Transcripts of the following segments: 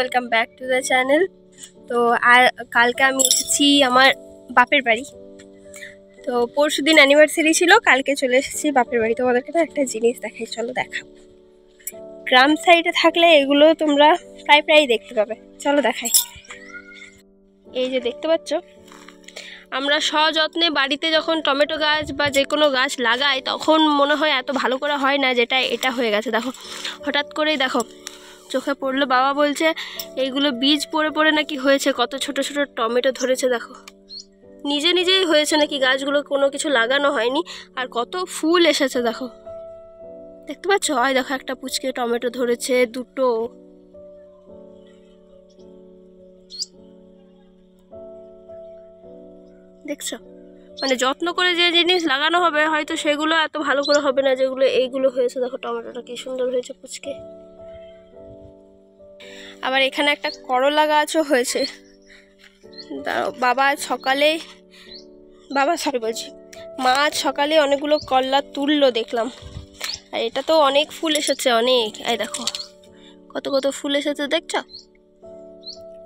Welcome back to the channel. তো আর কালকে আমি এসেছি আমার বাপের বাড়ি। তো পরশু দিন অ্যানিভার্সারি ছিল, কালকে চলে এসেছি বাপের বাড়ি। তোমাদেরকে তো একটা জিনিস দেখাই, চলো দেখাবো। গ্রাম সাইডে থাকলে এগুলো তোমরা প্রায় দেখতে পাবে, চলো দেখাই। এই যে দেখতে পাচ্ছ, আমরা সযত্নে বাড়িতে যখন টমেটো গাছ বা যে কোনো গাছ লাগাই তখন মনে হয় এত ভালো করে হয় না, যেটা এটা হয়ে গেছে। দেখো হঠাৎ করেই দেখো চোখে পড়লো, বাবা বলছে এইগুলো বীজ পড়ে পড়ে নাকি হয়েছে, কত ছোট ছোট টমেটো ধরেছে। দেখো নিজেই হয়েছে নাকি, গাছগুলো কোনো কিছু লাগানো হয়নি। আর কত ফুল এসেছে দেখো, দেখতে পাচ্ছ? হয় দেখো একটা পুচকে টমেটো ধরেছে, দুটো। দেখছো, মানে যত্ন করে যে জিনিস লাগানো হবে হয়তো সেগুলো এত ভালো করে হবে না যেগুলো এইগুলো হয়েছে। দেখো টমেটোটা কি সুন্দর হয়েছে পুচকে। আবার এখানে একটা করলা গাছও হয়েছে। মা আজ সকালে অনেকগুলো করলা তুললো দেখলাম। আর এটা তো অনেক ফুল এসেছে, অনেক। এই দেখো কত কত ফুল এসেছে, দেখছো?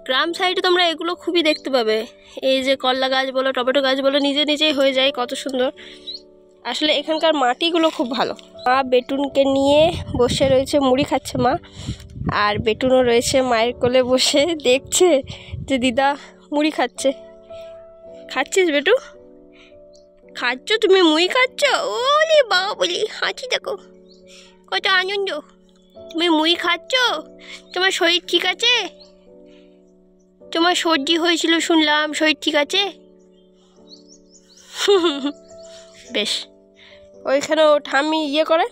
গ্রাম সাইডে তোমরা এগুলো খুবই দেখতে পাবে। এই যে করলা গাছ বলো, টমেটো গাছ বলো, নিজেই হয়ে যায়, কত সুন্দর। আসলে এখানকার মাটিগুলো খুব ভালো। মা বেটুনকে নিয়ে বসে রয়েছে, মুড়ি খাচ্ছে মা। আর বেটুনও রয়েছে মায়ের কোলে বসে, দেখছে যে দিদা মুড়ি খাচ্ছে। খাচ্ছিস বেটু? খাচ্ছ তুমি? মুড়ি খাচ্ছ? ওরে বাবা বলি হাঁচি, দেখো কত আনন্দ। তুমি মুড়ি খাচ্ছ? তোমার শরীর ঠিক আছে? তোমার সর্দি হয়েছিল শুনলাম, শরীর ঠিক আছে? বেশ। ওইখানেও ঠাম্মি করে,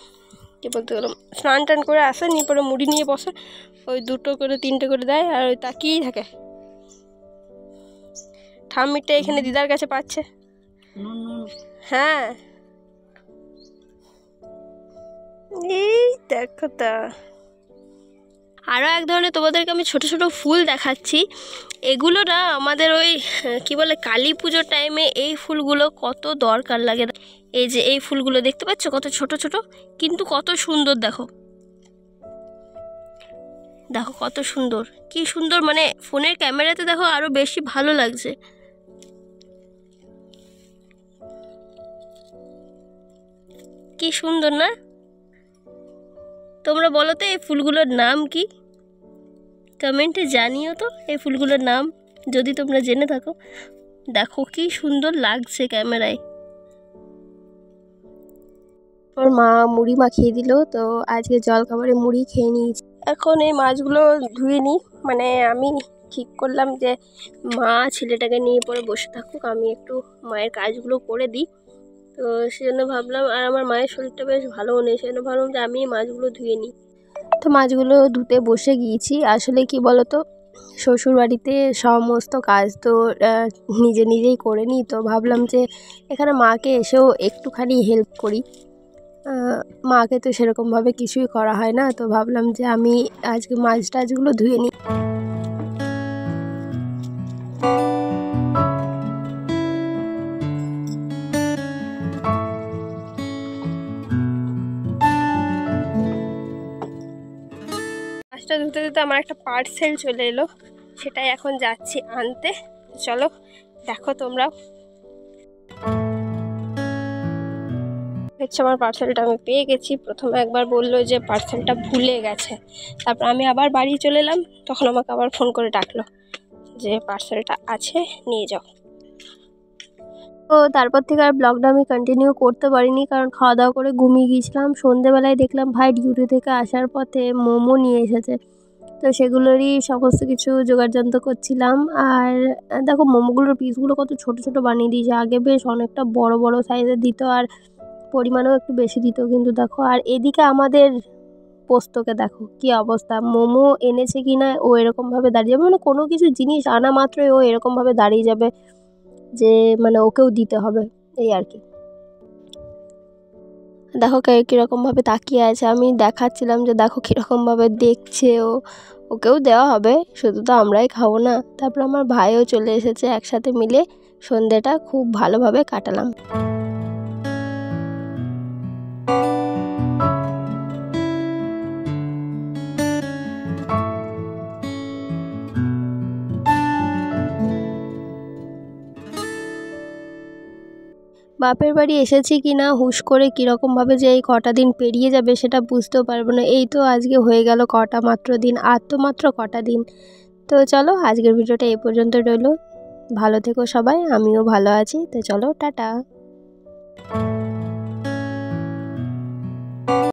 কি বলতে গেলাম, স্নান টান করে আসে, নিয়ে পরে মুড়ি নিয়ে বসে, ওই 2টো করে 3টে করে দেয়, আর ওই তাকিয়েই থাকে। ঠাম্মিটা এখানে দিদার কাছে পাচ্ছে। হ্যাঁ এই দেখো তা। আরও এক ধরনের তোমাদেরকে আমি ছোট ছোট ফুল দেখাচ্ছি। এগুলো না আমাদের ওই কি বলে কালী পুজোর টাইমে এই ফুলগুলো কত দরকার লাগে। এই যে এই ফুলগুলো দেখতে পাচ্ছ, কত ছোট ছোট কিন্তু কত সুন্দর। দেখো দেখো কত সুন্দর, কি সুন্দর, মানে ফোনের ক্যামেরাতে দেখো আরো বেশি ভালো লাগছে। কি সুন্দর না? তোমরা বলো তো এই ফুলগুলোর নাম কি? কমেন্টে জানিও তো এই ফুলগুলোর নাম, যদি তোমরা জেনে থাকো। দেখো কি সুন্দর লাগছে ক্যামেরায়। ওর মা মুড়ি মাখিয়ে দিল, তো আজকে জল খাবারে মুড়ি খেয়ে নিয়েছি। এখন এই মাছগুলো ধুয়ে নিই, মানে আমি ঠিক করলাম যে মা ছেলেটাকে নিয়ে পরে বসে থাকুক, আমি একটু মায়ের কাজগুলো করে দিই। তো সেজন্য ভাবলাম, আর আমার মায়ের শরীরটা বেশ ভালোও নেই, সেজন্য ভাবলাম যে আমি মাছগুলো ধুয়ে নিই। তো মাছগুলো ধুতে বসে গিয়েছি। আসলে কি বলতো, শ্বশুরবাড়িতে সমস্ত কাজ তো নিজেই করে নিই। তো ভাবলাম যে এখানে মাকে এসেও একটুখানি হেল্প করি। মাকে তো সেরকমভাবে কিছুই করা হয় না, তো ভাবলাম যে আমি আজকে মাছ টাছগুলো ধুয়ে নিই। মাছটা ধুতে ধুতে আমার একটা পার্সেল চলে এলো, সেটাই এখন যাচ্ছি আনতে। চলো দেখো তোমরা। হচ্ছে আমার পার্সেলটা আমি পেয়ে গেছি। প্রথমে একবার বললো যে পার্সেলটা ভুলে গেছে, তারপর আমি আবার বাড়ি চলে এলাম, তখন আমাকে আবার ফোন করে ডাকলো যে পার্সেলটা আছে, নিয়ে যাও। তো তারপর থেকে আর ব্লগটা আমি কন্টিনিউ করতে পারিনি, কারণ খাওয়া দাওয়া করে ঘুমিয়ে গিয়েছিলাম। সন্ধেবেলায় দেখলাম ভাই ডিউটি থেকে আসার পথে মোমো নিয়ে এসেছে, তো সেগুলোরই সমস্ত কিছু জোগাড়যন্ত্র করছিলাম। আর দেখো মোমোগুলোর পিসগুলো কত ছোট ছোট বানিয়ে দিয়েছে, আগে বেশ অনেকটা বড় বড় সাইজের দিত আর পরিমাণেও একটু বেশি দিত, কিন্তু দেখো। আর এদিকে আমাদের পোস্তকে দেখো কি অবস্থা, মোমো এনেছে কিনা ও এরকমভাবে দাঁড়িয়ে যাবে, মানে কোনো কিছু জিনিস আনা মাত্রই ও এরকমভাবে দাঁড়িয়ে যাবে যে মানে ওকেও দিতে হবে, এই আর কি। দেখো কীরকমভাবে তাকিয়ে আছে, আমি দেখাচ্ছিলাম যে দেখো কীরকমভাবে দেখছে ও, ওকেও দেওয়া হবে, শুধু তো আমরাই খাবো না। তারপর আমার ভাইও চলে এসেছে, একসাথে মিলে সন্ধেটা খুব ভালোভাবে কাটালাম। বাপের বাড়ি এসেছি কি না হুশ করে কীরকমভাবে যে এই কটা দিন পেরিয়ে যাবে সেটা বুঝতেও পারবো না। এই তো আজকে হয়ে গেল কটা মাত্র দিন, আর তো মাত্র কটা দিন। তো চলো আজকের ভিডিওটা এই পর্যন্ত রইলো। ভালো থেকো সবাই, আমিও ভালো আছি। তো চলো টাটা।